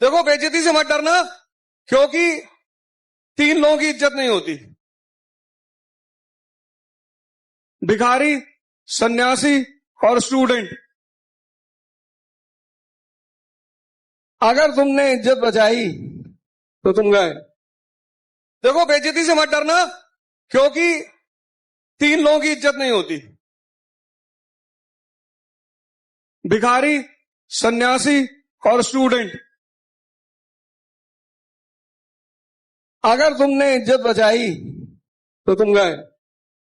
देखो, बेइज्जती से मत डरना, क्योंकि 3 लोगों की इज्जत नहीं होती। भिखारी, सन्यासी और स्टूडेंट। अगर तुमने इज्जत बचाई तो तुम गए। देखो, बेइज्जती से मत डरना, क्योंकि 3 लोगों की इज्जत नहीं होती। भिखारी, सन्यासी और स्टूडेंट। अगर तुमने इज्जत बचाई तो तुम गए।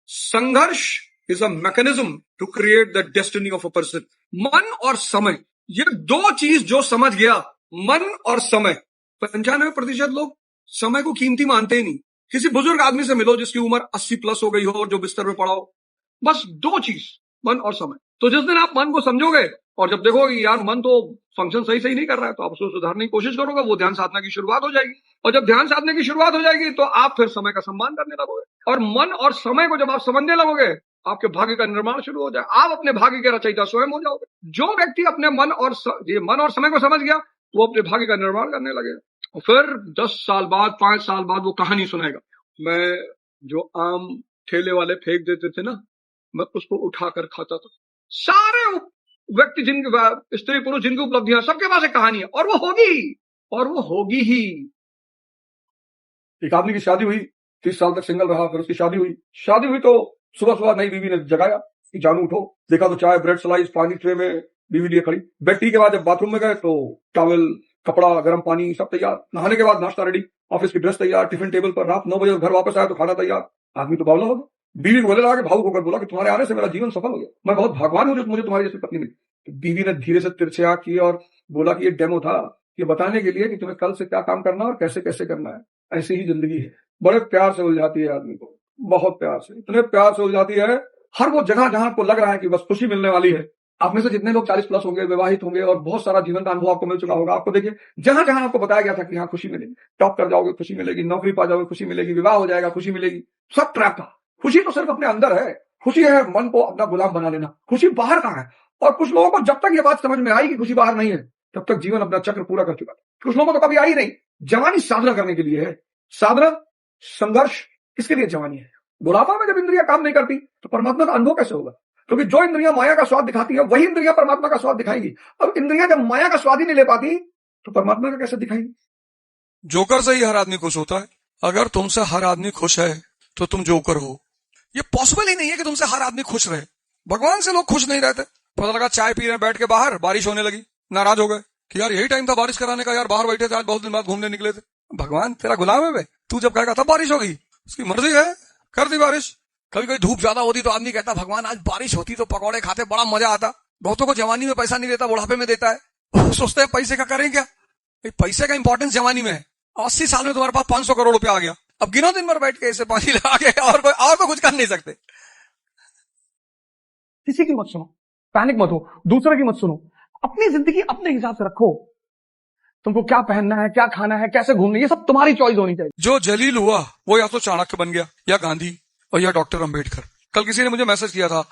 संघर्ष is a mechanism to create the destiny of a person. मन और समय, ये दो चीज जो समझ गया, मन और समय। 95% लोग समय को कीमती मानते ही नहीं। किसी बुजुर्ग आदमी से मिलो जिसकी उम्र 80 प्लस हो गई हो और जो बिस्तर पे पड़ा हो, बस दो चीज, मन और समय। तो जिस दिन आप मन को समझोगे और जब देखोगे यार मन तो फंक्शन सही सही नहीं कर रहा है, तो आप उसको सुधारने की कोशिश करोगे, वो ध्यान साधना की शुरुआत हो जाएगी। और जब ध्यान साधने की शुरुआत हो जाएगी तो आप फिर समय का सम्मान करने लगोगे। और मन और समय को जब आप समझने लगोगे, आपके भाग्य का निर्माण शुरू हो जाए। आप अपने भाग्य के रचयिता स्वयं हो जाओगे। जो व्यक्ति अपने मन और समय को समझ गया, वो अपने भाग्य का निर्माण करने लगेगा। और फिर 10 साल बाद, 5 साल बाद वो कहानी सुनाएगा, मैं जो आम ठेले वाले फेंक देते थे ना, मैं उसको उठाकर खाता था। सारे व्यक्ति जिनके, स्त्री पुरुष जिनकी उपलब्धियां, सबके पास एक कहानी है, और वो होगी ही। एक आदमी की शादी हुई, 30 साल तक सिंगल रहा, फिर उसकी शादी हुई तो सुबह सुबह नई बीवी ने जगाया कि जानू उठो। देखा तो चाय, ब्रेड स्लाइस, पानी ट्रे में बीवी लिए खड़ी। बैठी के बाद जब बाथरूम में गए तो टॉवल, कपड़ा, गर्म पानी सब तैयार। नहाने के बाद नाश्ता रेडी, ऑफिस की ड्रेस तैयार, टिफिन टेबल पर। रात 9 बजे घर वापस आया तो खाना तैयार। आदमी तो बावला हो गया। बीवी को गले लगा के भावुक होकर बोला कि तुम्हारे आने से मेरा जीवन सफल हो गया, मैं बहुत भगवान हूं जो मुझे तुम्हारी जैसी पत्नी मिली। तो बीवी ने धीरे से तिरछे आंख की और बोला कि ये डेमो था, ये बताने के लिए कि तुम्हें कल से क्या काम करना और कैसे कैसे करना है। ऐसी ही जिंदगी है। बड़े प्यार से उलझाती है आदमी को, बहुत प्यार से, इतने प्यार से उलझाती है। हर वो जगह जहां आपको लग रहा है कि बस खुशी मिलने वाली है। आप में से जितने लोग 40 प्लस होंगे, विवाहित होंगे और बहुत सारा जीवन का अनुभव आपको मिल चुका होगा, आपको देखिए जहां जहां आपको बताया गया था कि हाँ खुशी मिलेगी, टॉप कर जाओगे खुशी मिलेगी, नौकरी पा जाओगे खुशी मिलेगी, विवाह हो जाएगा खुशी मिलेगी, सब ट्रैप था। खुशी तो सिर्फ अपने अंदर है। खुशी है मन को अपना गुलाम बना लेना। खुशी बाहर कहां है? और कुछ लोगों को जब तक ये बात समझ में आई कि खुशी बाहर नहीं है, तब तक जीवन अपना चक्र पूरा कर चुका है। कुछ लोगों को तो कभी आई नहीं। जवानी साधना करने के लिए है। साधना, संघर्ष किसके लिए जवानी है? बुढ़ापा में जब इंद्रियां काम नहीं करती तो परमात्मा का अनुभव कैसे होगा? क्योंकि जो इंद्रियां माया का स्वाद दिखाती है, वही इंद्रियां परमात्मा का स्वाद दिखाएंगी। अब इंद्रियां जब माया का स्वाद ही नहीं ले पाती तो परमात्मा का कैसे दिखाएंगी? जोकर से ही हर आदमी खुश होता है। अगर तुमसे हर आदमी खुश है तो तुम जोकर हो। ये पॉसिबल ही नहीं है कि तुमसे हर आदमी खुश रहे। भगवान से लोग खुश नहीं रहते। पता लगा चाय पी रहे बैठ के बाहर, बारिश होने लगी, नाराज हो गए कि यार यही टाइम था बारिश कराने का, यार बाहर बैठे थे, आज बहुत दिन बाद घूमने निकले थे। भगवान तेरा गुलाम है बे, तू जब कहेगा तब बारिश होगी, उसकी मर्जी है, कर दी बारिश। कभी कभी धूप ज्यादा होती तो आदमी कहता भगवान आज बारिश होती तो पकौड़े खाते, बड़ा मजा आता। बहुतों को जवानी में पैसा नहीं देता, बुढ़ापे में देता है। सोचते हैं पैसे का करें क्या? पैसे का इंपॉर्टेंस जवानी में है। 80 साल में तुम्हारे पास 500 करोड़ रुपया आ गया, अब गिनो दिन भर बैठ के इसे पानी लगा के, और तो कुछ कर नहीं सकते। किसी की मत सुनो, पैनिक मत हो, दूसरे की मत सुनो, अपनी जिंदगी अपने हिसाब से रखो। तुमको क्या पहनना है, क्या खाना है, कैसे घूमना है, ये सब तुम्हारी चॉइस होनी चाहिए। जो जलील हुआ वो या तो चाणक्य बन गया, या गांधी, और या डॉक्टर अंबेडकर। कल किसी ने मुझे मैसेज किया था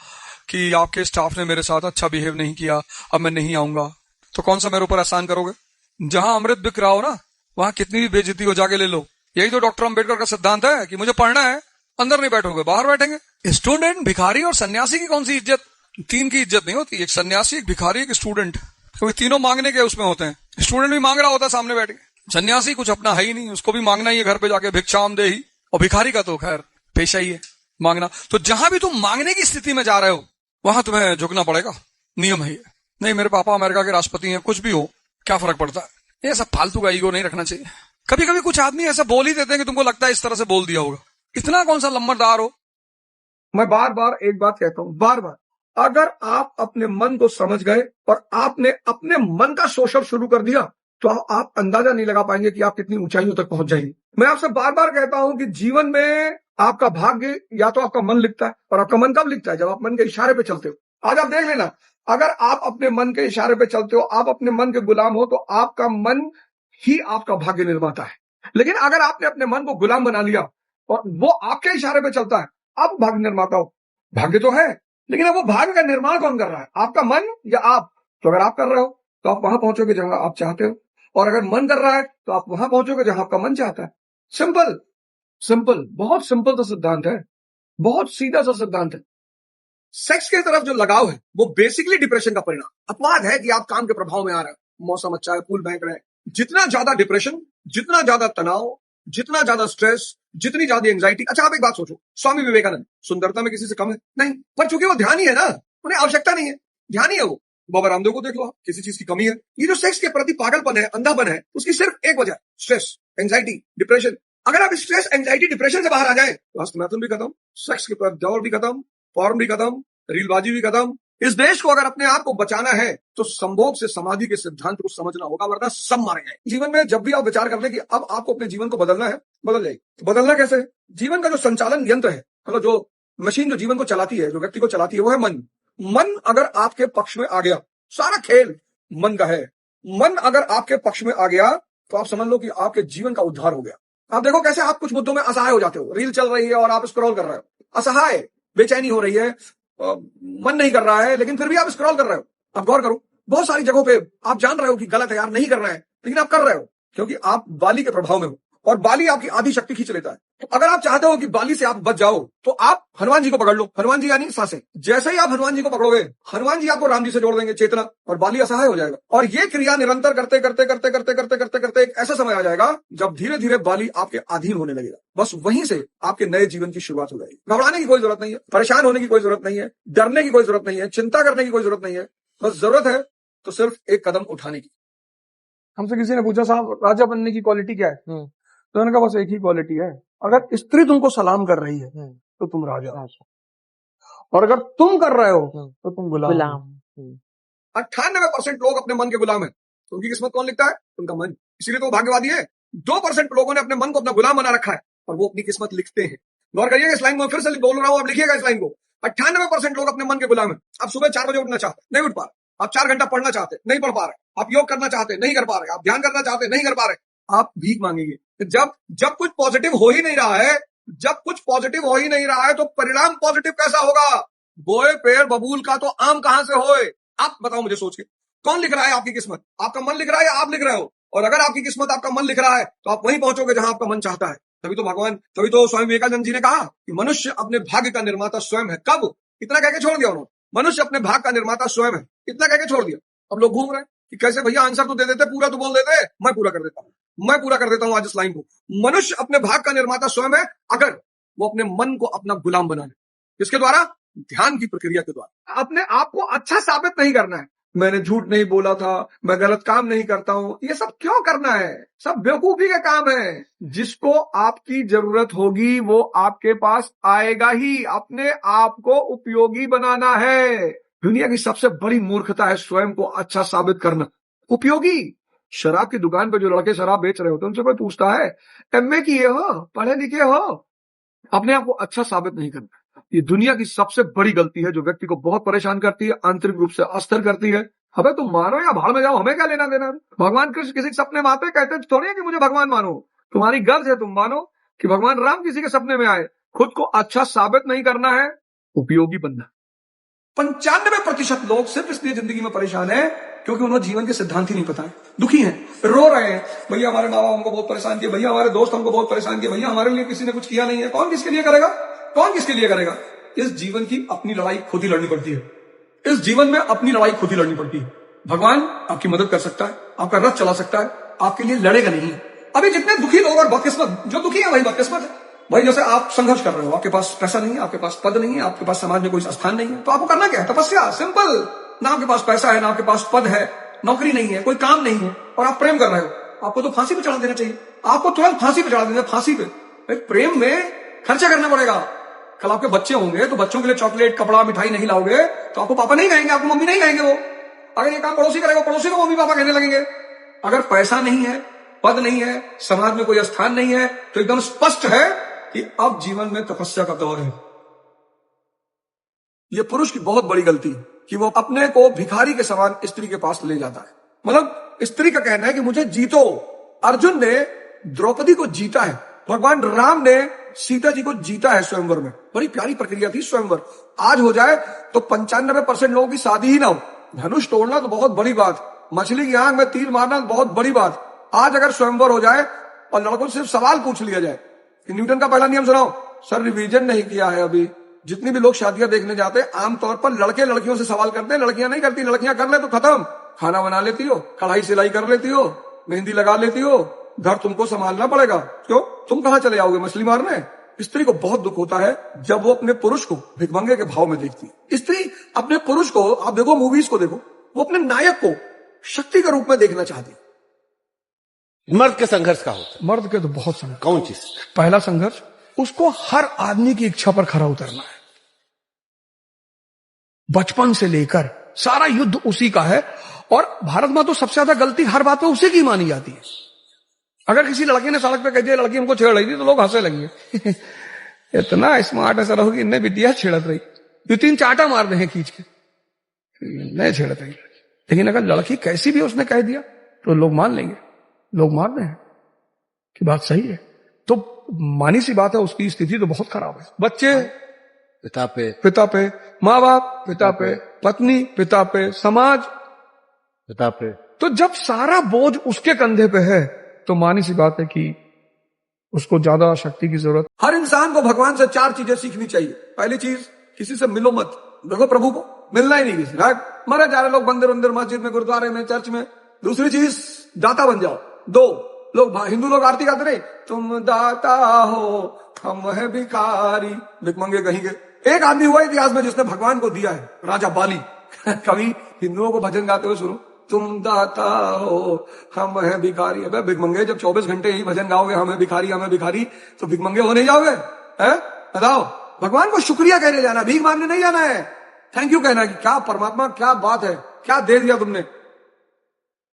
कि आपके स्टाफ ने मेरे साथ अच्छा बिहेव नहीं किया, अब मैं नहीं आऊंगा। तो कौन सा मेरे ऊपर एहसान करोगे? जहां अमृत बिक रहा हो ना, वहां कितनी भी बेइज्जती हो जाके ले लो। यही तो डॉक्टर अंबेडकर का सिद्धांत है कि मुझे पढ़ना है, अंदर नहीं बैठोगे, बाहर बैठेंगे। स्टूडेंट, भिखारी और सन्यासी की कौन सी इज्जत? 3 की इज्जत नहीं होती, एक सन्यासी, एक भिखारी, एक स्टूडेंट। क्योंकि तीनों मांगने के उसमें होते हैं। स्टूडेंट भी मांग रहा होता है सामने बैठ के, सन्यासी कुछ अपना है ही नहीं, उसको भी मांगना ही है घर पे जाके, भिक्षाम दे ही। और भिखारी का तो खैर पेशा ही है मांगना। तो जहां भी तुम मांगने की स्थिति में जा रहे हो वहां तुम्हें झुकना पड़ेगा, नियम है ये। नहीं मेरे पापा अमेरिका के राष्ट्रपति हैं, कुछ भी हो, क्या फर्क पड़ता है? ये सब फालतू का ईगो नहीं रखना चाहिए। कभी कभी कुछ आदमी ऐसा बोल ही देते हैं कि तुमको लगता है इस तरह से बोल दिया होगा। इतना कौन सा लंबरदार हो। मैं बार बार एक बात कहता हूं, बार बार, अगर आप अपने मन को समझ गए और आपने अपने मन का शोषण शुरू कर दिया तो आप अंदाजा नहीं लगा पाएंगे कि आप कितनी ऊंचाइयों तक पहुंच जाएंगे। मैं आपसे बार बार कहता हूं कि जीवन में आपका भाग्य या तो आपका मन लिखता है, और आपका मन कब लिखता है? जब आप मन के इशारे पे चलते हो। आज आप देख लेना, अगर आप अपने मन के इशारे पे चलते हो, आप अपने मन के गुलाम हो, तो आपका मन ही आपका भाग्य निर्माता है। लेकिन अगर आपने अपने मन को गुलाम बना लिया और वो आपके इशारे पे चलता है, आप भाग्य निर्माता हो। भाग्य तो है, लेकिन अब वो भाग्य का निर्माण कौन कर रहा है? आपका मन या आप? तो अगर आप कर रहे हो तो आप वहां पहुंचोगे जहां आप चाहते हो, और अगर मन कर रहा है तो आप वहां पहुंचोगे जहां आपका मन चाहता है। सिंपल, सिंपल, बहुत सिंपल सा सिद्धांत है, बहुत सीधा सा सिद्धांत है। सेक्स की तरफ जो लगाव है वो बेसिकली डिप्रेशन का परिणाम। अपवाद है कि आप काम के प्रभाव में आ रहे हैं, मौसम अच्छा है, फूल महक रहे हैं। जितना ज्यादा डिप्रेशन, जितना ज्यादा तनाव, जितना ज्यादा स्ट्रेस, जितनी ज्यादा एंजाइटी। अच्छा आप एक बात सोचो, स्वामी विवेकानंद सुंदरता में किसी से कम है? नहीं, पर चूंकि वो ध्यान ही है ना, उन्हें आवश्यकता नहीं है, ध्यान ही है वो। बाबा रामदेव को देख लो, किसी चीज की कमी है। ये जो सेक्स के प्रति पागलपन है, अंधापन है, उसकी सिर्फ एक वजह, स्ट्रेस, एंजाइटी, डिप्रेशन। अगर आप स्ट्रेस, एंजाइटी, डिप्रेशन से बाहर आ जाए तो हस्तमैथुन भी खत्म, सेक्स के प्रति दौड़ भी खत्म, फॉर्म भी खत्म, रीलबाजी भी खत्म। इस देश को अगर अपने आप को बचाना है तो संभोग से समाधि के सिद्धांत को समझना होगा, वरना सब मारे जाए। जीवन में जब भी आप विचार करते हैं कि अब आपको अपने जीवन को बदलना है, बदल जाएगी। तो बदलना कैसे? जीवन का जो संचालन यंत्र है, मतलब जो मशीन जो जीवन को चलाती है, जो व्यक्ति को चलाती है, वो है मन। मन अगर आपके पक्ष में आ गया, सारा खेल मन का है। मन अगर आपके पक्ष में आ गया तो आप समझ लो कि आपके जीवन का उद्धार हो गया। आप देखो कैसे आप कुछ मुद्दों में असहाय हो जाते हो। रील चल रही है और आप स्क्रॉल कर रहे हो, असहाय, बेचैनी हो रही है, मन नहीं कर रहा है, लेकिन फिर भी आप स्क्रॉल कर रहे हो। आप गौर करो, बहुत सारी जगहों पे आप जान रहे हो कि गलत है यार, नहीं कर रहे हैं, लेकिन आप कर रहे हो क्योंकि आप बाली के प्रभाव में हो और बाली आपकी आधी शक्ति खींच लेता है। तो अगर आप चाहते हो कि बाली से आप बच जाओ तो आप हनुमान जी को पकड़ लो। हनुमान जी यानी सांसें। जैसे ही आप हनुमान जी को पकड़ोगे, हनुमान जी आपको राम जी से जोड़ देंगे, चेतना, और बाली असहाय हो जाएगा। और ये क्रिया निरंतर करते करते करते करते करते करते करते एक ऐसा समय आ जाएगा जब धीरे धीरे बाली आपके अधीन होने लगेगा। बस वहीं से आपके नए जीवन की शुरुआत हो जाएगी। घबराने की कोई जरूरत नहीं है, परेशान होने की कोई जरूरत नहीं है, डरने की कोई जरूरत नहीं है, चिंता करने की कोई जरूरत नहीं है। बस जरूरत है तो सिर्फ एक कदम उठाने की। हमसे किसी ने पूछा, साहब राजा बनने की क्वालिटी क्या है? तो मैंने कहा बस एक ही क्वालिटी है, अगर स्त्री तुमको सलाम कर रही है तो तुम राजा हो, और अगर तुम कर रहे हो तो तुम गुलाम। 98% लोग अपने मन के गुलाम हैं। तो उनकी किस्मत कौन लिखता है? उनका मन। इसीलिए तो भाग्यवादी है। 2% लोगों ने अपने मन को अपना गुलाम बना रखा है और वो अपनी किस्मत लिखते हैं। गौर करिएगा, इस लाइन को फिर से बोल रहा हूं, आप लिखिएगा इस लाइन को। 98% लोग अपने मन के गुलाम हैं। आप सुबह 4 बजे उठना चाहते, नहीं उठ पा रहे। आप 4 घंटा पढ़ना चाहते, नहीं पढ़ पा रहे। आप योग करना चाहते, नहीं कर पा रहे। आप ध्यान करना चाहते, नहीं कर पा रहे। आप भीख मांगेंगे। जब कुछ पॉजिटिव हो ही नहीं रहा है, जब कुछ पॉजिटिव हो ही नहीं रहा है तो परिणाम पॉजिटिव कैसा होगा? बोए पेड़ बबूल का तो आम कहां से होए? आप बताओ मुझे सोच के, कौन लिख रहा है आपकी किस्मत? आपका मन लिख रहा है या आप लिख रहे हो? और अगर आपकी किस्मत आपका मन लिख रहा है तो आप वहीं पहुंचोगे जहां आपका मन चाहता है। तभी तो स्वामी विवेकानंद जी ने कहा कि मनुष्य अपने भाग्य का निर्माता स्वयं है। कब? इतना कहकर छोड़ दिया उन्होंने, मनुष्य अपने भाग्य का निर्माता स्वयं है, इतना कहकर छोड़ दिया। अब लोग घूम रहे हैं कि कैसे भैया आंसर तो दे देते, पूरा तो बोल देते। मैं पूरा कर देता हूं आज इस लाइन को। मनुष्य अपने भाग्य का निर्माता स्वयं है अगर वो अपने मन को अपना गुलाम बना ले। किसके द्वारा? ध्यान की प्रक्रिया के द्वारा। अपने आप को अच्छा साबित नहीं करना है, मैंने झूठ नहीं बोला था, मैं गलत काम नहीं करता हूं, ये सब क्यों करना है? सब बेवकूफी का काम है। जिसको आपकी जरूरत होगी वो आपके पास आएगा ही। अपने आप को उपयोगी बनाना है। दुनिया की सबसे बड़ी मूर्खता है स्वयं को अच्छा साबित करना। उपयोगी। शराब की दुकान पर जो लड़के शराब बेच रहे होते हैं उनसे कोई पूछता है एमए किए हो, पढ़े लिखे हो? अपने आप को अच्छा साबित नहीं करना। ये दुनिया की सबसे बड़ी गलती है जो व्यक्ति को बहुत परेशान करती है, आंतरिक रूप से अस्थिर करती है। अबे तुम मानो या भाड़ में जाओ, हमें क्या लेना देना? भगवान कृष्ण किसी के सपने में आते कहते थोड़ी है कि मुझे भगवान मानो। तुम्हारी गर्ज है तुम मानो कि भगवान राम किसी के सपने में आए। खुद को अच्छा साबित नहीं करना है, उपयोगी बनना। 95% लोग सिर्फ इसलिए जिंदगी में परेशान है क्योंकि उन्हें जीवन के सिद्धांत ही नहीं पता है। दुखी हैं, रो रहे हैं, भैया हमारे माँ बाप हमको बहुत परेशान किए, भैया हमारे दोस्त हमको बहुत परेशान किए, भैया हमारे लिए किसी ने कुछ किया नहीं है। कौन किसके लिए करेगा? कौन किसके लिए करेगा? इस जीवन की अपनी लड़ाई खुद ही लड़नी पड़ती है। इस जीवन में अपनी लड़ाई खुद ही लड़नी पड़ती है। भगवान आपकी मदद कर सकता है, आपका रथ चला सकता है, आपके लिए लड़ेगा नहीं। अभी जितने दुखी लोग और बदकिस्मत, जो दुखी है वही बदकिस्मत है। भाई जैसे आप संघर्ष कर रहे हो, आपके पास पैसा नहीं है, आपके पास पद नहीं है, आपके पास समाज में कोई स्थान नहीं है, तो आपको करना क्या है? तपस्या। सिंपल। ना आपके पास पैसा है, ना आपके पास पद है, नौकरी नहीं है, कोई काम नहीं है, और आप प्रेम कर रहे हो, आपको तो फांसी पे चढ़ा देना चाहिए। आपको तुरंत फांसी पे चढ़ा देना, फांसी पे। प्रेम में खर्चा करना पड़ेगा। कल आपके बच्चे होंगे तो बच्चों के लिए चॉकलेट, कपड़ा, मिठाई नहीं लाओगे तो आपको पापा नहीं कहेंगे, आपको मम्मी नहीं कहेंगे। वो अगर ये काम पड़ोसी करेगा, पड़ोसी को मम्मी पापा कहने लगेंगे। अगर पैसा नहीं है, पद नहीं है, समाज में कोई स्थान नहीं है, तो एकदम स्पष्ट है कि अब जीवन में तपस्या का दौर है। यह पुरुष की बहुत बड़ी गलती है कि वो अपने को भिखारी के समान स्त्री के पास ले जाता है। मतलब स्त्री का कहना है कि मुझे जीतो। अर्जुन ने द्रौपदी को जीता है, भगवान राम ने सीता जी को जीता है स्वयंवर में। बड़ी प्यारी प्रक्रिया थी स्वयंवर। आज हो जाए तो 95% लोगों की शादी ही ना हो। धनुष तोड़ना तो बहुत बड़ी बात, मछली की आंख में तीर मारना बहुत बड़ी बात। आज अगर स्वयंवर हो जाए और लड़कों से सिर्फ सवाल पूछ लिया जाए कि न्यूटन का पहला नियम सुनाओ, सर रिवीजन नहीं किया है अभी। जितनी भी लोग शादियां देखने जाते हैं आमतौर पर लड़के लड़कियों से सवाल करते हैं, लड़कियां नहीं करती। लड़कियां कर ले तो खत्म, खाना बना लेती हो, कढ़ाई सिलाई कर लेती हो, मेहंदी लगा लेती हो, घर तुमको संभालना पड़ेगा। क्यों? तुम कहां चले जाओगे मछली मारने? स्त्री को बहुत दुख होता है जब वो अपने पुरुष को भिखमंगे के भाव में देखती है। स्त्री अपने पुरुष को, आप देखो मूवीज को देखो, वो अपने नायक को शक्ति के रूप में देखना चाहती है। मर्द के संघर्ष का होता है। मर्द के तो बहुत संघर्ष। कौन चीज? पहला संघर्ष, उसको हर आदमी की इच्छा पर खरा उतरना है। बचपन से लेकर सारा युद्ध उसी का है। और भारत में तो सबसे ज्यादा गलती हर बात पे उसी की मानी जाती है। अगर किसी लड़के ने सड़क पे कह दिया लड़की हमको छेड़ रही थी तो लोग हंसे लगेंगे इतना स्मार्ट है सर होगी, इन्हें बिटिया छेड़त रही, दो तीन चाटा मार दे खींच के, नहीं छेड़त रही। लेकिन अगर लड़की कैसी भी उसने कह दिया तो लोग मान लेंगे, लोग मान रहे हैं कि बात सही है। तो मानी सी बात है, उसकी स्थिति तो बहुत खराब है। बच्चे पिता पे, माँ बाप पिता पे, पत्नी पिता पे, समाज पिता पे। तो जब सारा बोझ उसके कंधे पे है तो मानी सी बात है कि उसको ज्यादा शक्ति की जरूरत। हर इंसान को भगवान से 4 चीजें सीखनी चाहिए। पहली चीज, किसी से मिलो मत। देखो प्रभु को मिलना ही नहीं किसी, मरे जा रहे लोग मंदिर मंदिर, मस्जिद में, गुरुद्वारे में, चर्च में। दूसरी चीज, दाता बन जाओ। 2 लोग, हिंदू लोग आरती गाते रहे, तुम दाता हो हम है भिखारी, भिखमंगे कहेंगे। एक आदमी हुआ इतिहास में जिसने भगवान को दिया है, राजा बाली। कभी हिंदुओं को भजन गाते हुए सुनो, तुम दाता हो हम है भिखारी। अबे भिखमंगे, जब 24 घंटे ही भजन गाओगे हमें भिखारी, तो भिखमंगे हो नहीं जाओगे? बताओ, भगवान को शुक्रिया कहने जाना, भीख मांगने नहीं जाना है। थैंक यू कहना कि क्या परमात्मा, क्या बात है, क्या दे दिया तुमने।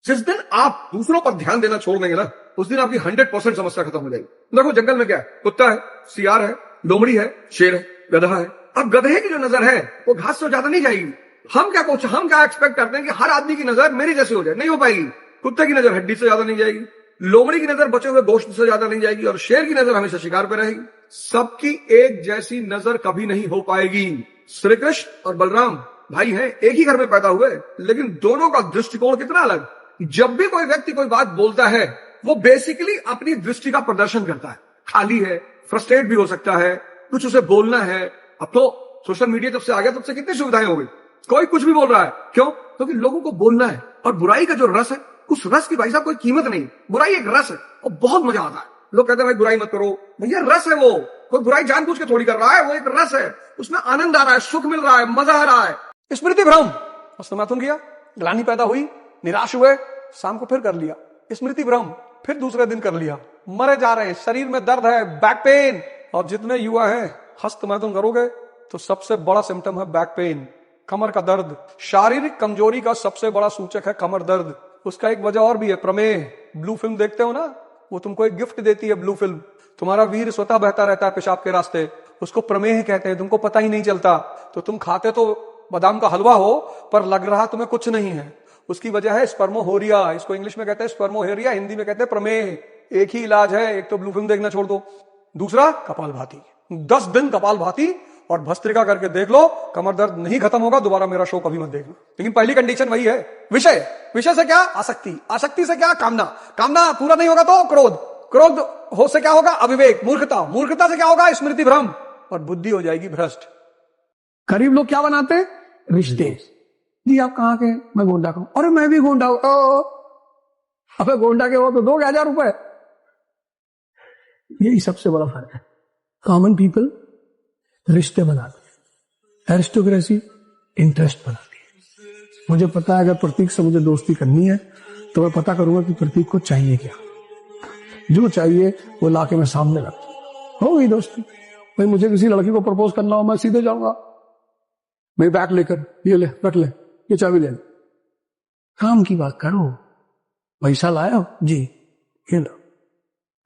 जिस दिन आप दूसरों पर ध्यान देना छोड़ देंगे ना, उस दिन आपकी 100% समस्या खत्म हो जाएगी। देखो जंगल में क्या है, कुत्ता है, सियार है, लोमड़ी है, शेर है, गधा है। अब गधे की जो नजर है वो घास से ज्यादा नहीं जाएगी। हम क्या एक्सपेक्ट करते हैं कि हर आदमी की नजर मेरी जैसी हो जाए, नहीं हो पाएगी। कुत्ते की नजर हड्डी से ज्यादा नहीं जाएगी, लोमड़ी की नजर बचे हुए गोश्त से ज्यादा नहीं जाएगी, और शेर की नजर हमेशा शिकार पे रहेगी। सबकी एक जैसी नजर कभी नहीं हो पाएगी। श्री कृष्ण और बलराम भाई हैं, एक ही घर में पैदा हुए, लेकिन दोनों का दृष्टिकोण कितना अलग। जब भी कोई व्यक्ति कोई बात बोलता है वो बेसिकली अपनी दृष्टि का प्रदर्शन करता है। खाली है, फ्रस्ट्रेट भी हो सकता है, कुछ उसे बोलना है। अब तो सोशल मीडिया जब से आ गया तब से कितनी सुविधाएं हो गई, कोई कुछ भी बोल रहा है। क्यों? क्योंकि लोगों को बोलना है। और बुराई का जो रस है, उस रस की भाई साहब कोई कीमत नहीं। बुराई एक रस है और बहुत मजा आता है। लोग कहते हैं भाई बुराई मत करो, भैया रस है वो। कोई बुराई जानबूझ के थोड़ी कर रहा है, वो एक रस है, उसमें आनंद आ रहा है, सुख मिल रहा है, मजा आ रहा है। स्मृति भ्रम, हस्तमैथुन किया, ग्लानि पैदा हुई, निराश हुए, शाम को फिर कर लिया। स्मृति भ्रम, फिर दूसरे दिन कर लिया। मरे जा रहे हैं, शरीर में दर्द है, बैक पेन। और जितने युवा हैं, हस्तमैथुन करोगे तो सबसे बड़ा सिम्टम है बैक पेन, कमर का दर्द। शारीरिक कमजोरी का सबसे बड़ा सूचक है कमर दर्द। उसका एक वजह और भी है, प्रमेह। ब्लू फिल्म देखते हो ना, वो तुमको एक गिफ्ट देती है ब्लू फिल्म। तुम्हारा वीर स्वतः बहता रहता है पेशाब के रास्ते, उसको प्रमेह कहते हैं, तुमको पता ही नहीं चलता। तो तुम खाते तो बादाम का हलवा हो, पर लग रहा तुम्हें कुछ नहीं है। उसकी वजह है स्पर्मोहोरिया, इसको इंग्लिश में कहते हैं स्पर्मोहोरिया, हिंदी में कहते हैं प्रमेह। एक ही इलाज है, एक तो ब्लू फिल्म देखना छोड़ दो, दूसरा कपालभाति। 10 दिन कपालभाति और भस्त्रिका करके देख लो, कमर दर्द नहीं खत्म होगा। दोबारा मेरा शो कभी मत देखना। लेकिन पहली कंडीशन वही है, विषय। विषय से क्या? आसक्ति। आसक्ति से क्या? कामना। कामना पूरा नहीं होगा तो क्रोध। क्रोध हो से क्या होगा? अविवेक, मूर्खता। मूर्खता से क्या होगा? स्मृति भ्रम, और बुद्धि हो जाएगी भ्रष्ट। गरीब लोग क्या बनाते हैं? रिश्ते। जी आप कहाँ के? मैं गोंडा का हूं। अरे मैं भी गोंडा हूं। अबे गोंडा के हो तो 2,000 रुपए। यही सबसे बड़ा फर्क है। कॉमन पीपल रिश्ते बनाते हैं, एरिस्टोक्रेसी इंटरेस्ट बनाती है। मुझे पता है अगर प्रतीक से मुझे दोस्ती करनी है तो मैं पता करूंगा कि प्रतीक को चाहिए क्या, जो चाहिए वो लाके मैं सामने रखता हूं, हो गई दोस्ती। भाई मुझे किसी लड़की को प्रपोज करना हो, मैं सीधे जाऊंगा, मैं बैग लेकर, ये ले रख ले, ये चाबी ले, काम की बात करो। पैसा लाया हो जी, ये लो।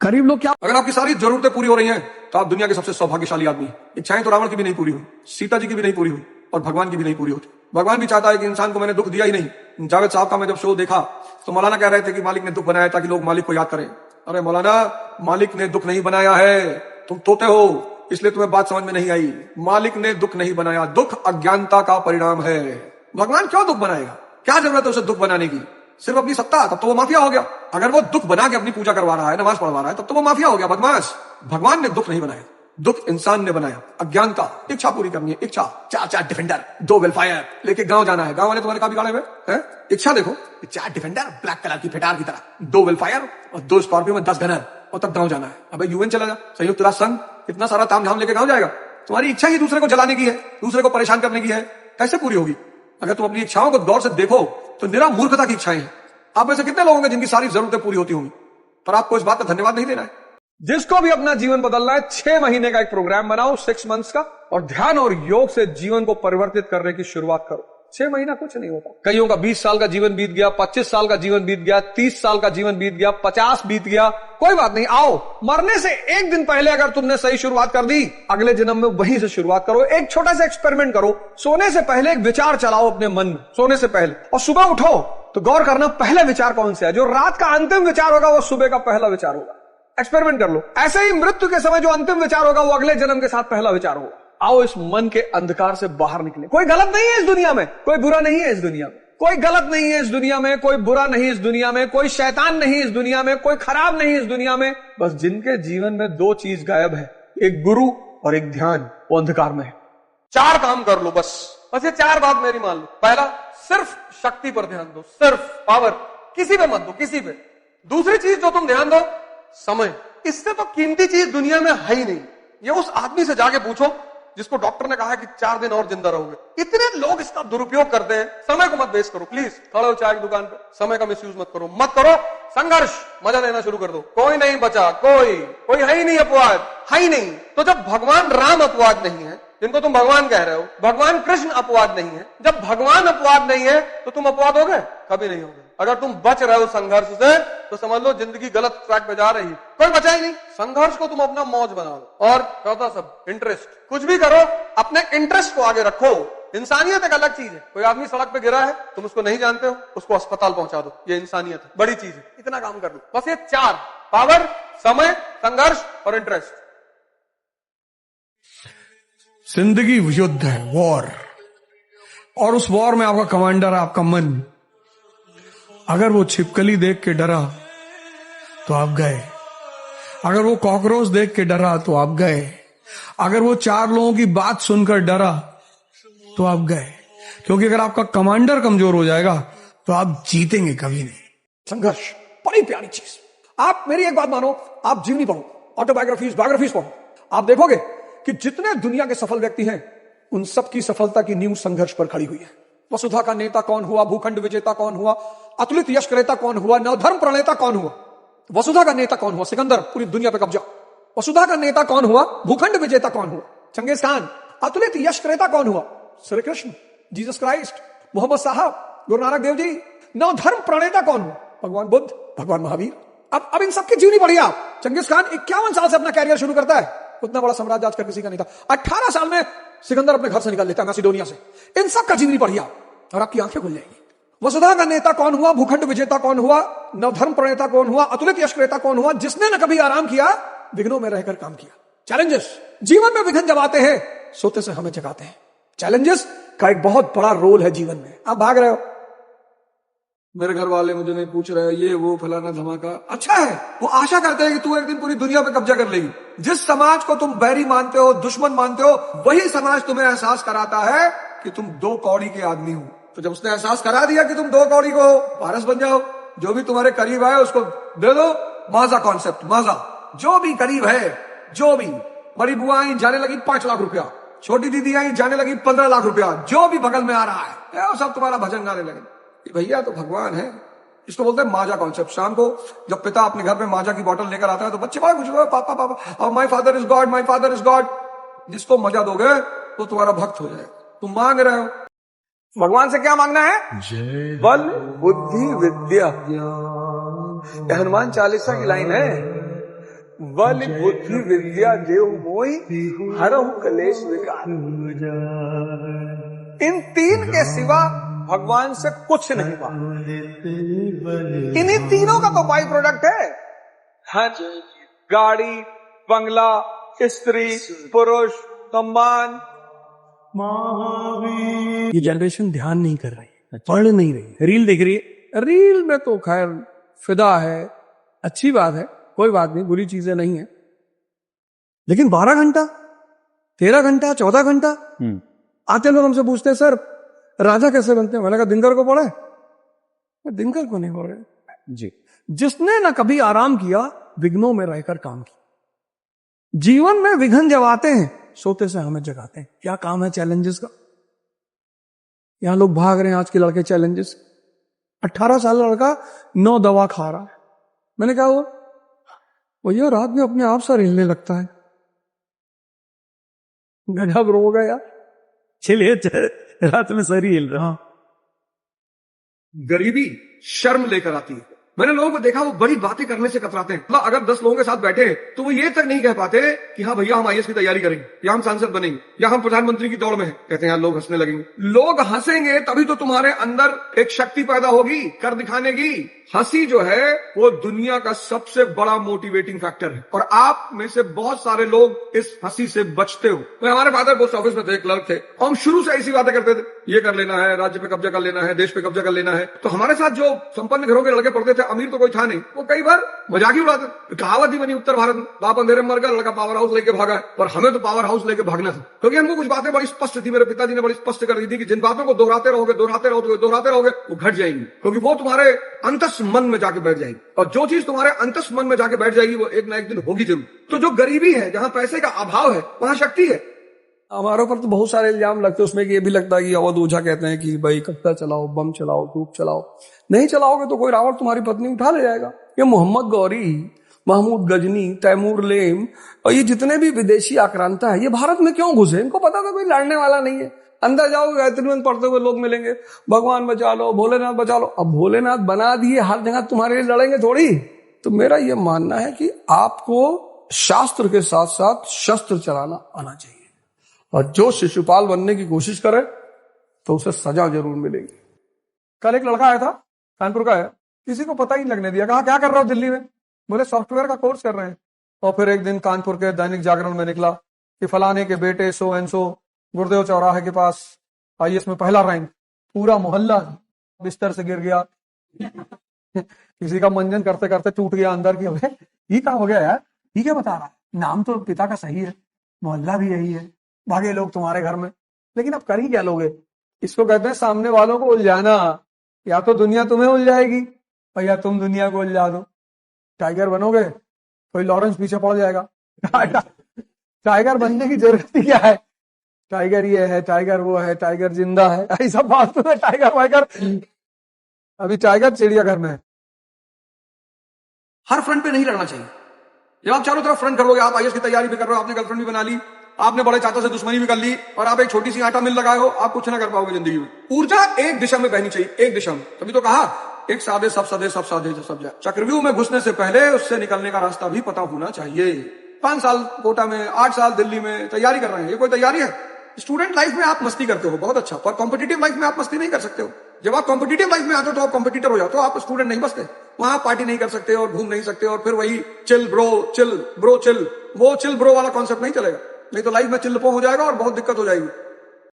गरीब लोग क्या? अगर आपकी सारी जरूरतें पूरी हो रही हैं तो आप दुनिया के सबसे सौभाग्यशाली आदमी। इच्छाएं तो रावण की भी नहीं पूरी हुई, सीता जी की भी नहीं पूरी हुई, और भगवान की भी नहीं पूरी होती। भगवान भी चाहता है कि इंसान को मैंने दुख दिया ही नहीं। जावेद साहब का मैं जब शो देखा तो मौलाना कह रहे थे कि मालिक ने दुख बनाया ताकि लोग मालिक को याद करें। अरे मौलाना, मालिक ने दुख नहीं बनाया है, तुम तोते हो इसलिए तुम्हें बात समझ में नहीं आई। मालिक ने दुख नहीं बनाया, दुख अज्ञानता का परिणाम है। भगवान क्यों दुख बनाएगा? क्या जरूरत है उसे दुख बनाने की? सिर्फ अपनी सत्ता, तब तो वो माफिया हो गया। अगर वो दुख बना के अपनी पूजा करवा रहा है, नमाज पढ़वा रहा है, तब तो वो माफिया हो गया, बदमाश। भगवान ने दुख नहीं बनाया, दुख इंसान ने बनाया। अज्ञानता, इच्छा पूरी करनी है, इच्छा। 4 डिफेंडर, 2 वेलफायर लेके गांव जाना है। गांव वाले तुम्हारे काफी गाड़े हुए हैं। इच्छा देखो, 4 डिफेंडर ब्लैक कलर की फिटार की तरह, 2 वेलफायर और 2 स्कॉर्पियो में 10 गनर, और तब गांव जाना है। अबे यूएन चला जा, संयुक्त राष्ट्र संघ, इतना सारा तामझाम लेके गांव जाएगा? तुम्हारी इच्छा ही दूसरे को जलाने की है, दूसरे को परेशान करने की है, कैसे पूरी होगी? अगर तुम अपनी इच्छाओं को गौर से देखो तो निरा मूर्खता की इच्छाएं हैं। आप में से कितने लोग होंगे जिनकी सारी जरूरतें पूरी होती होंगी, पर आपको इस बात का धन्यवाद नहीं देना है। जिसको भी अपना जीवन बदलना है, 6 महीने का एक प्रोग्राम बनाओ, 6 मंथ्स का, और ध्यान और योग से जीवन को परिवर्तित करने की शुरुआत करो। 6 महीना कुछ नहीं होता। कईयों का 20 साल का जीवन बीत गया, 25 साल का जीवन बीत गया, 30 साल का जीवन बीत गया, 50 बीत गया, कोई बात नहीं। आओ, मरने से 1 दिन पहले अगर तुमने सही शुरुआत कर दी, अगले जन्म में वहीं से शुरुआत करो। एक छोटा सा एक्सपेरिमेंट करो, सोने से पहले एक विचार चलाओ अपने मन में, सोने से पहले, और सुबह उठो तो गौर करना पहला विचार कौन सा है। जो रात का अंतिम विचार होगा वो सुबह का पहला विचार होगा। एक्सपेरिमेंट कर लो। ऐसे ही मृत्यु के समय जो अंतिम विचार होगा वो अगले जन्म के साथ पहला विचार होगा। आओ इस मन के अंधकार से बाहर निकले। कोई गलत नहीं है इस दुनिया में, कोई बुरा नहीं है इस दुनिया में, कोई गलत नहीं है इस दुनिया में, कोई बुरा नहीं इस दुनिया में, कोई शैतान नहीं इस दुनिया में, कोई खराब नहीं इस दुनिया में। बस जिनके जीवन में 2 चीज गायब है, एक गुरु और एक ध्यान, वो अंधकार में है। 4 काम कर लो बस ये 4 बात मेरी मान लो। पहला, सिर्फ शक्ति पर ध्यान दो, सिर्फ पावर, किसी पे मत दो, किसी पे। दूसरी चीज जो तुम ध्यान दो, समय। इससे तो कीमती चीज दुनिया में है ही नहीं। ये उस आदमी से जाके पूछो जिसको डॉक्टर ने कहा है कि 4 दिन और जिंदा रहोगे। इतने लोग इसका दुरुपयोग करते हैं। समय को मत वेस्ट करो प्लीज। खड़े हो चाय की दुकान पे, समय का मिसयूज मत करो, मत करो। संघर्ष, मजा लेना शुरू कर दो। कोई नहीं बचा, कोई है ही नहीं अपवाद, है ही नहीं। तो जब भगवान राम अपवाद नहीं है, जिनको तुम भगवान कह रहे हो, भगवान कृष्ण अपवाद नहीं है, जब भगवान अपवाद नहीं है तो तुम अपवाद हो गए? कभी नहीं हो गए। अगर तुम बच रहे हो संघर्ष से तो समझ लो जिंदगी गलत ट्रैक पे जा रही है। कोई बचा ही नहीं। संघर्ष को तुम अपना मौज बना लो। और चौथा सब, इंटरेस्ट। कुछ भी करो, अपने इंटरेस्ट को आगे रखो। इंसानियत एक अलग चीज है। कोई आदमी सड़क पे गिरा है, तुम उसको नहीं जानते हो, उसको अस्पताल पहुंचा दो, ये इंसानियत है, बड़ी चीज है। इतना काम कर लो बस। ये 4, पावर, समय, संघर्ष और इंटरेस्ट। जिंदगी युद्ध है, वॉर, और उस वॉर में आपका कमांडर है आपका मन। अगर वो छिपकली देख के डरा तो आप गए, अगर वो कॉकरोच देख के डरा तो आप गए, अगर वो 4 लोगों की बात सुनकर डरा तो आप गए। क्योंकि अगर आपका कमांडर कमजोर हो जाएगा तो आप जीतेंगे कभी नहीं। संघर्ष बड़ी प्यारी चीज। आप मेरी एक बात मानो, आप जीवनी पढ़ो, ऑटोबायोग्राफीज, बायोग्राफीज पढ़ो। आप देखोगे कि जितने दुनिया के सफल व्यक्ति हैं, उन सब की सफलता की नींव संघर्ष पर खड़ी हुई है। वसुधा का नेता कौन हुआ, भूखंड विजेता कौन हुआ, अतुलित यश क्रेता कौन हुआ, नवधर्म प्रणेता कौन हुआ। वसुधा का नेता कौन हुआ? सिकंदर, पूरी दुनिया पे कब्जा। वसुधा का नेता कौन हुआ? भूखंड विजेता कौन हुआ? Genghis Khan. अतुलित यश क्रेता कौन हुआ? श्री कृष्ण, जीसस क्राइस्ट, मोहम्मद साहब, गुरु नानक देव जी। नवधर्म प्रणेता कौन हुआ? भगवान बुद्ध, भगवान महावीर। अब इन सबकी जीवनी पढ़िए आप। चंगेज खान 51 साल से अपना कैरियर शुरू करता है। उतना बड़ा साम्राज्य आज का किसी का नहीं था। 18 साल में सिकंदर अपने घर से निकल लेता है, मैसिडोनिया से। इन सब का जीवनी पढ़िए आप और आपकी आंखें खुल जाएंगी। वसुधा का नेता कौन हुआ? भूखंड विजेता कौन हुआ? नवधर्म प्रणेता कौन हुआ? अतुलित यश क्रेता कौन हुआ? जिसने न कभी आराम किया, विघ्नों में रहकर काम किया। चैलेंजेस, जीवन में विघ्न जब आते हैं, सोते से हमें जगाते हैं। चैलेंजेस का एक बहुत बड़ा रोल है जीवन में। आप भाग रहे हो, मेरे घर वाले मुझे नहीं पूछ रहे, ये वो फलाना धमाका। अच्छा है, वो आशा करते हैं कि तू एक दिन पूरी दुनिया पे कब्जा कर लेगी। जिस समाज को तुम बैरी मानते हो, दुश्मन मानते हो, वही समाज तुम्हें एहसास कराता है कि तुम 2 कौड़ी के आदमी हो। तो जब उसने एहसास करा दिया कि तुम 2 कौड़ी को हो, पारस बन जाओ। जो भी तुम्हारे करीब है उसको दे दो माजा कॉन्सेप्ट। माजा, जो भी करीब है, जो भी। बड़ी बुआ आई, जाने लगी 5 लाख रुपया। छोटी दीदी आई, जाने लगी 15 लाख रुपया। जो भी बगल में आ रहा है वो सब तुम्हारा भजन गाने लगे। भैया तो भगवान है। इसको बोलते हैं माजा कॉन्सेप्ट। शाम को जब पिता अपने घर में माजा की बोतल लेकर आता है तो बच्चे बात कुछ पापा पापा, और my father is God, my father is God. जिसको मजा दोगे तो तुम्हारा भक्त हो जाएगा। तुम मांग रहे हो, भगवान से क्या मांगना है? बल, बुद्धि, विद्या। यह हनुमान चालीसा की लाइन है। बल, बुद्धि, विद्या देव मोहि, हरहु कलेश विकार। इन 3 के सिवा भगवान से कुछ नहीं मांगा। इन्हीं तीनों का तो बाई प्रोडक्ट है। गाड़ी, बंगला, स्त्री, पुरुष, सम्मान। ये जनरेशन ध्यान नहीं कर रही है, पढ़ नहीं रही है, रील देख रही है, रील में तो खैर फिदा है, अच्छी बात है, कोई बात नहीं, बुरी चीजें नहीं है, लेकिन 12 घंटा, 13 घंटा, 14 घंटा आते लोग हमसे पूछते हैं, सर राजा कैसे बनते हैं? मैंने कहा दिनकर को पढ़े? दिनकर को नहीं पढ़े जी। जिसने ना कभी आराम किया, विघ्नों में रहकर काम किया। जीवन में विघ्न जब आते हैं, सोते से हमें जगाते हैं। क्या काम है चैलेंजेस का? यहां लोग भाग रहे हैं आज के लड़के चैलेंजेस। 18 साल लड़का 9 दवा खा रहा है। मैंने कहा वो भैया रात में अपने आप सा हिलने लगता है। गजब रोग है यार। चलिए रात में सर ही हिल रहा। गरीबी शर्म लेकर आती है। मैंने लोगों को देखा वो बड़ी बातें करने से कतराते हैं। मतलब अगर 10 लोगों के साथ बैठे तो वो ये तक नहीं कह पाते कि हाँ भैया हम आईएएस की तैयारी करेंगे, या हम सांसद बनेंगे, या हम प्रधानमंत्री की दौड़ में हैं। कहते हैं यार लोग हंसने लगेंगे। लोग हंसेंगे तभी तो तुम्हारे अंदर एक शक्ति पैदा होगी कर दिखाने की। हंसी जो है वो दुनिया का सबसे बड़ा मोटिवेटिंग फैक्टर है, और आप में से बहुत सारे लोग इस हंसी से बचते हो। तो हमारे फादर पोस्ट ऑफिस में थे, क्लर्क थे, हम शुरू से ऐसी बातें करते थे, ये कर लेना है, राज्य पे कब्जा कर लेना है, देश पे कब्जा कर लेना है। तो हमारे साथ जो संपन्न घरों के लड़के पढ़ते थे, अमीर तो कोई था नहीं, वो कई बार मजाक ही उड़ाते। कहावत ही बनी उत्तर भारत में, बाप अंधेरे में मर गया, लड़का पावर हाउस लेके भागा है। और हमें तो पावर हाउस लेके भागना था, क्योंकि हमको कुछ बातें बड़ी स्पष्ट थी। मेरे पिताजी ने बड़ी स्पष्ट कर दी थी कि जिन बातों को दोहराते रहोगे वो घट जाएंगी, क्योंकि वो तुम्हारे अंतस मन में जाके बैठ जाएगी। और जो चीज तुम्हारे अंतस मन में जाके बैठ जाएगी वो एक ना एक दिन होगी जरूर। तो जो गरीबी है, जहां पैसे का अभाव है, वहां शक्ति है। हमारे ऊपर तो बहुत सारे इल्जाम लगते हैं, उसमें ये भी लगता है कि अवध ओझा कहते हैं कि भाई कट्टा चलाओ, बम चलाओ, धूप चलाओ। नहीं चलाओगे तो कोई रावण तुम्हारी पत्नी उठा ले जाएगा। ये मोहम्मद गौरी, महमूद गजनी, तैमूर लेम और ये जितने भी विदेशी आक्रांता है, ये भारत में क्यों घुसे? इनको पता था कोई लड़ने वाला नहीं है। अंदर जाओगे गायत्री मंत्र पढ़ते हुए लोग मिलेंगे, भगवान बचा लो, भोलेनाथ बचा लो। अब भोलेनाथ बना दिए, हर जगह तुम्हारे लिए लड़ेंगे थोड़ी। तो मेरा ये मानना है कि आपको शास्त्र के साथ साथ शस्त्र चलाना आना चाहिए, और जो शिशुपाल बनने की कोशिश करे तो उसे सजा जरूर मिलेगी। कल एक लड़का आया था, कानपुर का है, किसी को पता ही लगने दिया। कहा क्या कर रहा हो दिल्ली में? बोले सॉफ्टवेयर का कोर्स कर रहे हैं। और फिर एक दिन कानपुर के दैनिक जागरण में निकला कि फलाने के बेटे सो एंड सो गुरुदेव चौराहे के पास आईएएस में पहला रैंक। पूरा मोहल्ला बिस्तर से गिर गया। किसी का मंजन करते करते टूट गया अंदर की, ये क्या हो गया यार, ये क्या बता रहा है? नाम तो पिता का सही है, मोहल्ला भी यही है, भागे लोग तुम्हारे घर में, लेकिन अब कर ही क्या लोगे? इसको कहते हैं सामने वालों को उलझाना। या तो दुनिया तुम्हें उलझाएगी और या तुम दुनिया को उलझा दो। टाइगर बनोगे, कोई लॉरेंस पीछे पड़ जाएगा। टाइगर बनने की जरूरत ही क्या है? टाइगर ये है, टाइगर वो है, टाइगर जिंदा है, ऐसा फालतू है टाइगर वाइगर। अभी टाइगर चिड़ियाघर में है। हर फ्रंट पे नहीं लड़ना चाहिए। जब आप चारों तरफ फ्रंट करोगे, आप आईएएस की तैयारी भी कर रहे हो, आपने गर्लफ्रेंड भी बना ली, आपने बड़े चाचा से दुश्मनी भी कर ली, और आप एक छोटी सी आटा मिल लगाए हो, आप कुछ ना कर पाओगे जिंदगी में। ऊर्जा एक दिशा में बहनी चाहिए, एक दिशा में। तभी तो कहा एक साधे सब सदे, सब साधे सब जाए। चक्रव्यूह में घुसने से पहले उससे निकलने का रास्ता भी पता होना चाहिए। 5 साल कोटा में, 8 साल दिल्ली में तैयारी कर रहे हैं, ये कोई तैयारी है? स्टूडेंट लाइफ में आप मस्ती करते हो, बहुत अच्छा, पर कॉम्पिटिटिव लाइफ में आप मस्ती नहीं कर सकते हो। जब आप कॉम्पिटिटिव लाइफ में आते हो तो आप कॉम्पिटिटर हो जाते हो, आप स्टूडेंट नहीं बचते। वहां पार्टी नहीं कर सकते और घूम नहीं सकते, और फिर वही चिल ब्रो चिल, वो चिल ब्रो वाला कॉन्सेप्ट नहीं चलेगा। नहीं तो लाइफ में चिल्लपो हो जाएगा और बहुत दिक्कत हो जाएगी।